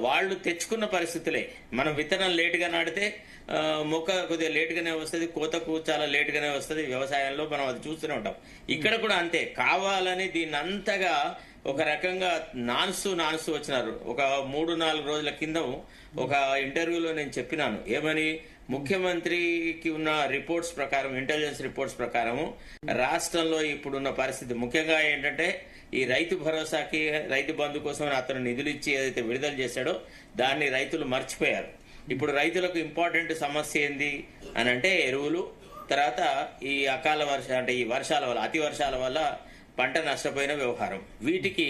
వాళ్ళు తెచ్చుకున్న పరిస్థితులే. మనం విత్తనం లేటుగా నాటితే మొక్క కొద్దిగా లేటుగానే వస్తుంది, కోతకు చాలా లేటుగానే వస్తుంది. వ్యవసాయంలో మనం అది చూస్తూనే ఉంటాం. ఇక్కడ కూడా అంతే, కావాలని దీన్ని అంతగా ఒక రకంగా నానుస్తూ వచ్చినారు. ఒక 3-4 రోజుల కింద ఒక ఇంటర్వ్యూలో నేను చెప్పినాను ఏమని, ముఖ్యమంత్రికి ఉన్న రిపోర్ట్స్ ప్రకారం, ఇంటెలిజెన్స్ రిపోర్ట్స్ ప్రకారము రాష్ట్రంలో ఇప్పుడున్న పరిస్థితి ముఖ్యంగా ఏంటంటే, ఈ రైతు భరోసాకి, రైతు బంధు కోసం అతను నిధులు ఇచ్చి ఏదైతే విడుదల చేశాడో దాన్ని రైతులు మర్చిపోయారు. ఇప్పుడు రైతులకు ఇంపార్టెంట్ సమస్య ఏంది అని అంటే ఎరువులు, తర్వాత ఈ అకాల అంటే ఈ వర్షాల వల్ల, అతి వర్షాల వల్ల పంట నష్టపోయిన వ్యవహారం. వీటికి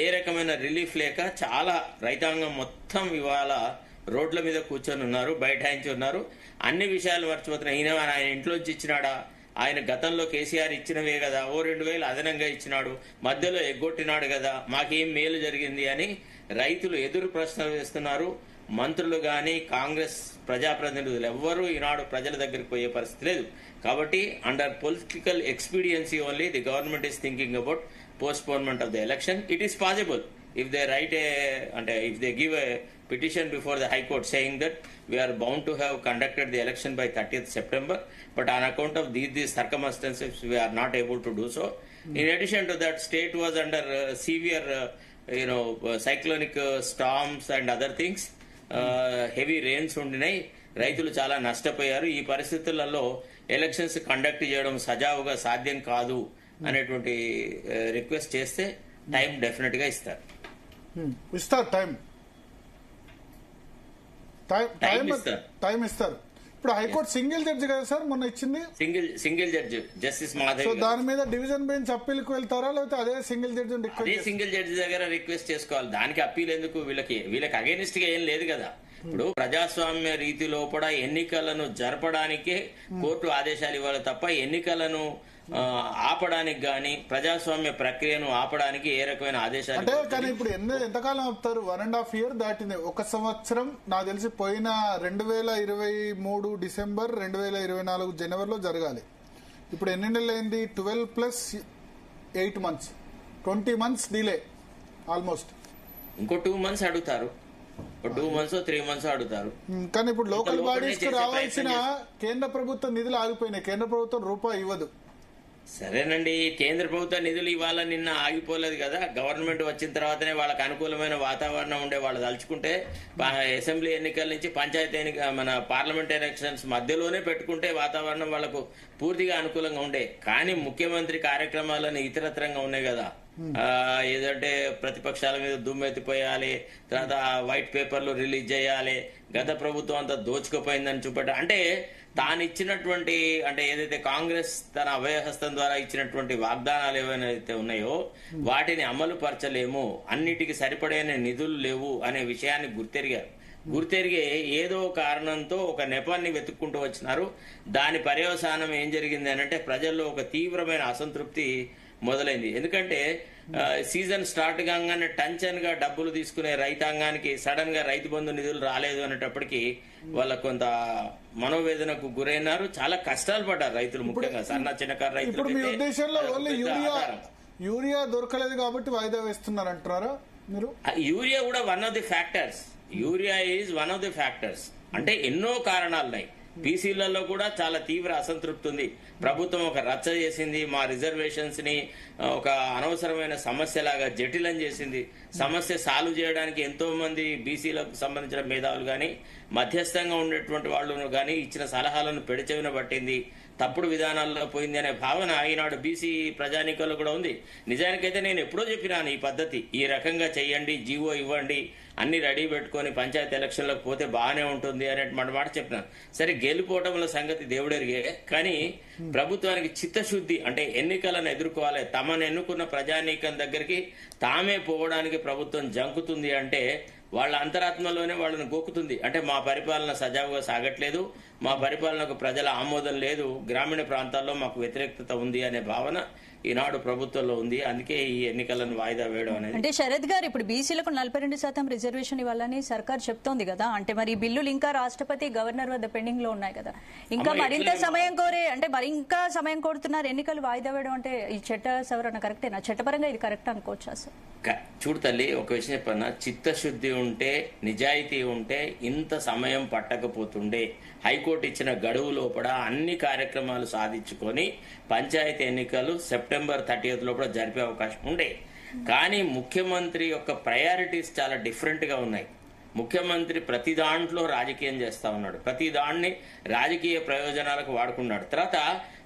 ఏ రకమైన రిలీఫ్ లేక చాలా రైతాంగం మొత్తం ఇవాళ రోడ్ల మీద కూర్చొని ఉన్నారు, బైఠాయించి ఉన్నారు. అన్ని విషయాలు మర్చిపోతున్నాయి. ఆయన ఇంట్లోంచి ఇచ్చినాడా, ఆయన గతంలో కేసీఆర్ ఇచ్చినవే కదా, ఓ 2,000 అదనంగా ఇచ్చినాడు, మధ్యలో ఎగ్గొట్టినాడు కదా, మాకేం మేలు జరిగింది అని రైతులు ఎదురు ప్రశ్నలు వేస్తున్నారు. మంత్రులు గాని, కాంగ్రెస్ ప్రజాప్రతినిధులు ఎవ్వరూ ఈనాడు ప్రజల దగ్గరికి పోయే పరిస్థితి లేదు. కాబట్టి under political expediency only the government is thinking about postponement of the election. It is possible if they write if they give a petition before the High Court saying that we are bound to have conducted the election by 30th September, but on account of these circumstances we are not able to do so. In addition to that, state was under severe cyclonic storms and other things. Heavy rains ఉండినాయి, రైతులు చాలా నష్టపోయారు. ఈ పరిస్థితులలో elections conduct చేయడం సజావుగా సాధ్యం కాదు అనేటువంటి రిక్వెస్ట్ చేస్తే టైం డెఫినెట్ గా ఇస్తారు. టైం ఇస్తారు. ఇప్పుడు హైకోర్టు సింగిల్ జడ్జి కదా సార్ మొన్న ఇచ్చింది, single judge justice Madhav. So దాని మీద డివిజన్ బెంచ్ అప్పీల్కి వెళ్తారా, లేకపోతే అదే సింగిల్ జడ్జి సింగిల్ జడ్జి దగ్గర రిక్వెస్ట్ చేసుకోవాలి. దానికి అప్పీల్ ఎందుకు? వీళ్ళకి అగైనిస్ట్ గా ఏం లేదు కదా. ఇప్పుడు ప్రజాస్వామ్య రీతి లోపల ఎన్నికలను జరపడానికే కోర్టు ఆదేశాలు ఇవ్వాలి తప్ప ఎన్నికలను ఆపడానికి గాని, ప్రజాస్వామ్య ప్రక్రియను ఆపడానికి ఏ రకమైన ఆదేశాలు అంటే. కానీ ఇప్పుడు ఎంతకాలం ఆపుతారు? 1.5 year దాటింది. 1 సంవత్సరం నాకు తెలిసి పోయిన 2023 డిసెంబర్ 2024 జనవరిలో జరగాలి. ఇప్పుడు ఎన్ని నెలలు అయింది? 12 + 8 months, 20 months డిలే ఆల్మోస్ట్. ఇంకో 2 months అడుగుతారు, 2 months 3 months అడుగుతారు. కానీ ఇప్పుడు లోకల్ బాడీస్ కు రావాల్సిన కేంద్ర ప్రభుత్వ నిధులు ఆగిపోయినాయి. కేంద్ర ప్రభుత్వం రూపాయి ఇవ్వదు. సరేనండి, కేంద్ర ప్రభుత్వ నిధులు ఇవాళ నిన్న ఆగిపోలేదు కదా. గవర్నమెంట్ వచ్చిన తర్వాతనే వాళ్ళకి అనుకూలమైన వాతావరణం ఉండే వాళ్ళు తలుచుకుంటే అసెంబ్లీ ఎన్నికల నుంచి పంచాయతీ మన పార్లమెంట్ ఎలక్షన్స్ మధ్యలోనే పెట్టుకుంటే వాతావరణం వాళ్ళకు పూర్తిగా అనుకూలంగా ఉండే. కానీ ముఖ్యమంత్రి కార్యక్రమాలను ఇతరత్రంగా ఉన్నాయి కదా. ఏదంటే ప్రతిపక్షాల మీద దుమ్మెత్తిపోయాలి, తర్వాత వైట్ పేపర్లు రిలీజ్ చేయాలి, గత ప్రభుత్వం అంతా దోచుకుపోయిందని చూపెట్ట. అంటే తాను ఇచ్చినటువంటి, అంటే ఏదైతే కాంగ్రెస్ తన అభయహస్తం ద్వారా ఇచ్చినటువంటి వాగ్దానాలు ఏవైతే ఉన్నాయో వాటిని అమలు పరచలేము, అన్నిటికీ సరిపడైన నిధులు లేవు అనే విషయాన్ని గుర్తెరిగే ఏదో కారణంతో ఒక నెపాన్ని వెతుక్కుంటూ వచ్చినారు. దాని పర్యవసానం ఏం జరిగింది అంటే ప్రజల్లో ఒక తీవ్రమైన అసంతృప్తి మొదలైంది. ఎందుకంటే సీజన్ స్టార్ట్ కాగానే టెన్షన్ గా డబ్బులు తీసుకునే రైతాంగానికి సడన్ గా రైతు బంధు నిధులు రాలేదు అనేటప్పటికీ వాళ్ళ కొంత మనోవేదనకు గురైనారు. చాలా కష్టాలు పడ్డారు రైతులు, ముఖ్యంగా సన్న చిన్నకారు రైతులు. ఇప్పుడు మీ ఉద్దేశంలో ఓన్లీ యూరియా దొరకలేదు కాబట్టి వాయిదా వేస్తున్నారు అంటున్నారా మీరు? యూరియా కూడా one of the factors. Urea is one of the factors. అంటే ఎన్నో కారణాలున్నాయి. బీసీలలో కూడా చాలా తీవ్ర అసంతృప్తి ఉంది. ప్రభుత్వం ఒక రచ్చ చేసింది, మా రిజర్వేషన్స్ ని ఒక అనవసరమైన సమస్యలాగా జటిలం చేసింది. సమస్య సాల్వ్ చేయడానికి ఎంతో మంది బీసీలకు సంబంధించిన మేధావులు గాని, మధ్యస్థంగా ఉండేటువంటి వాళ్ళు గాని ఇచ్చిన సలహాలను పెడచెవిన పట్టింది, తప్పుడు విధానాల్లో పోయింది అనే భావన ఈనాడు బీసీ ప్రజానీకంలో కూడా ఉంది. నిజానికైతే నేను ఎప్పుడో చెప్పినాను ఈ పద్ధతి, ఈ రకంగా చెయ్యండి, జీవో ఇవ్వండి, అన్ని రెడీ పెట్టుకుని పంచాయతీ ఎలక్షన్లకు పోతే బాగానే ఉంటుంది అనే మాట చెప్పినాను. సరే, గెలిపోవటంలో సంగతి దేవుడెరిగే. కానీ ప్రభుత్వానికి చిత్తశుద్ధి, అంటే ఎన్నికలను ఎదుర్కోవాలి, తమను ఎన్నుకున్న ప్రజానీకం దగ్గరికి తామే పోవడానికి ప్రభుత్వం జంకుతుంది అంటే వాళ్ళ అంతరాత్మలోనే వాళ్ళని గోకుతుంది. అంటే మా పరిపాలన సజావుగా సాగట్లేదు, మా పరిపాలనకు ప్రజల ఆమోదం లేదు, గ్రామీణ ప్రాంతాల్లో మాకు వ్యతిరేకత ఉంది అనే భావన ఈనాడు ప్రభుత్వంలో ఉంది. అందుకే ఈ ఎన్నికలను వాయిదా వేయడం అనేది. అంటే శరత్ గారు, ఇప్పుడు బీసీలకు 42% రిజర్వేషన్ ఇవ్వాలని సర్కార్ చెప్తోంది కదా, అంటే మరి ఈ బిల్లులు ఇంకా రాష్ట్రపతి గవర్నర్ వద్ద పెండింగ్ లో ఉన్నాయి కదా, ఇంకా మరింత సమయం కోరే, అంటే మరి ఇంకా సమయం కోరుతున్నారు ఎన్నికలు వాయిదా వేయడం అంటే ఈ చట్ట సవరణ కరెక్టేనా? చట్టపరంగా ఇది కరెక్ట్ అనుకోవచ్చు అసలు? చూడు తల్లి, ఒక విషయం చెప్పన్నా, చిత్తశుద్ధి ఉంటే, నిజాయితీ ఉంటే ఇంత సమయం పట్టకపోతుండే. హైకోర్టు ఇచ్చిన గడువు లోపల అన్ని కార్యక్రమాలు సాధించుకొని పంచాయతీ ఎన్నికలు సెప్టెంబర్ 30 లోపల జరిపే అవకాశం ఉండే. కానీ ముఖ్యమంత్రి యొక్క ప్రయారిటీస్ చాలా డిఫరెంట్ గా ఉన్నాయి. ముఖ్యమంత్రి ప్రతి దాంట్లో రాజకీయం చేస్తా ఉన్నాడు, ప్రతి దాన్ని రాజకీయ ప్రయోజనాలకు వాడుకున్నాడు. తర్వాత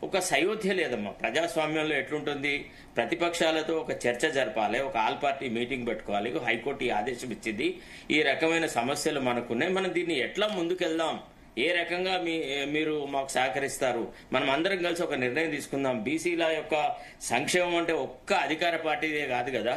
ఒక సయోధ్య లేదమ్మా. ప్రజాస్వామ్యంలో ఎట్లుంటుంది, ప్రతిపక్షాలతో ఒక చర్చ జరపాలి, ఒక ఆల్ పార్టీ మీటింగ్ పెట్టుకోవాలి. హైకోర్టు ఈ ఆదేశం ఇచ్చింది, ఈ రకమైన సమస్యలు మనకున్నాయి, మనం దీన్ని ఎట్లా ముందుకెళ్దాం, ఏ రకంగా మీరు మాకు సహకరిస్తారు, మనం అందరం కలిసి ఒక నిర్ణయం తీసుకుందాం. బీసీల యొక్క సంక్షేమం అంటే ఒక్క అధికార పార్టీదే కాదు కదా,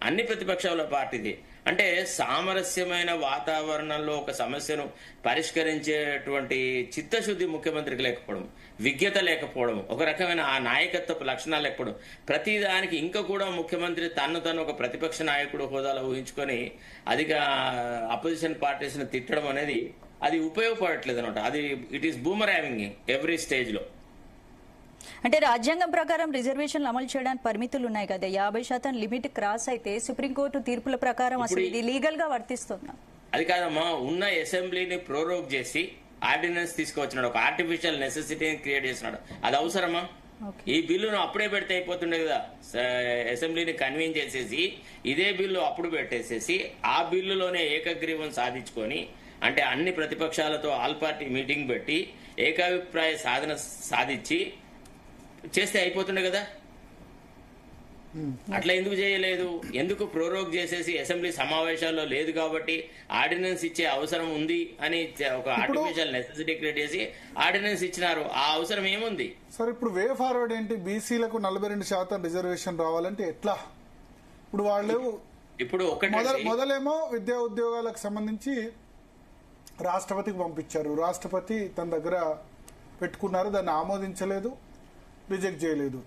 అన్ని ప్రతిపక్షాల పార్టీది. అంటే సామరస్యమైన వాతావరణంలో ఒక సమస్యను పరిష్కరించేటువంటి చిత్తశుద్ధి ముఖ్యమంత్రికి లేకపోవడం, విజ్ఞత లేకపోవడం, ఒక రకమైన ఆ నాయకత్వపు లక్షణాలు లేకపోవడం, ప్రతిదానికి ఇంకా కూడా ముఖ్యమంత్రి తను ఒక ప్రతిపక్ష నాయకుడు హోదాలో ఊహించుకొని అధిక అపోజిషన్ పార్టీస్ ని తిట్టడం అనేది అది ఉపయోగపడట్లేదు అనమాట. అది ఇట్ ఈస్ బూమరాంగింగ్ ఎవ్రీ స్టేజ్ లో. అంటే రాజ్యాంగం ప్రకారం రిజర్వేషన్లు అమలు చేయడానికి పరిమితులు ఉన్నాయి కదా, 50% లిమిట్ క్రాస్ అయితే సుప్రీంకోర్టు తీర్పుల ప్రకారం అసలు ఇది లీగల్ గా వర్తిస్తుందా? అది కాదమ్మా, ఉన్న అసెంబ్లీని ప్రోరోగ్ చేసి ఆర్డినెన్స్ తీసుకువచ్చినాడు, ఒక ఆర్టిఫిషియల్ నెసెసిటీని క్రియేట్ చేసినాడు. అది అవసరమా? ఈ బిల్లును అప్పుడే పెడితే అయిపోతుండే కదా. అసెంబ్లీని కన్వీన్ చేసేసి ఇదే బిల్లు అప్పుడు పెట్టేసేసి ఆ బిల్లులోనే ఏకగ్రీవం సాధించుకొని, అంటే అన్ని ప్రతిపక్షాలతో ఆల్ పార్టీ మీటింగ్ పెట్టి ఏకాభిప్రాయ సాధన సాధించి చేస్తే అయిపోతుండే కదా. అట్లా ఎందుకు చేయలేదు? ఎందుకు ప్రోరోగ్ చేసేసి అసెంబ్లీ సమావేశాల్లో లేదు కాబట్టి ఆర్డినెన్స్ ఇచ్చే అవసరం ఉంది అని ఒక ఆర్టిఫిషియల్ నెసెసిటీ క్రియేట్ చేసి ఆర్డినెన్స్ ఇచ్చినారు. ఆ అవసరం ఏముంది సార్? ఇప్పుడు వే ఫార్వర్డ్ ఏంటి? బీసీలకు 42% రిజర్వేషన్ రావాలంటే ఎట్లా? ఇప్పుడు వాళ్ళు ఇప్పుడు మొదలేమో విద్యా ఉద్యోగాలకు సంబంధించి రాష్ట్రపతికి పంపించారు, రాష్ట్రపతి తన దగ్గర పెట్టుకున్నారు, దాన్ని ఆమోదించలేదు, రిజెక్ట్ చేయలేదు.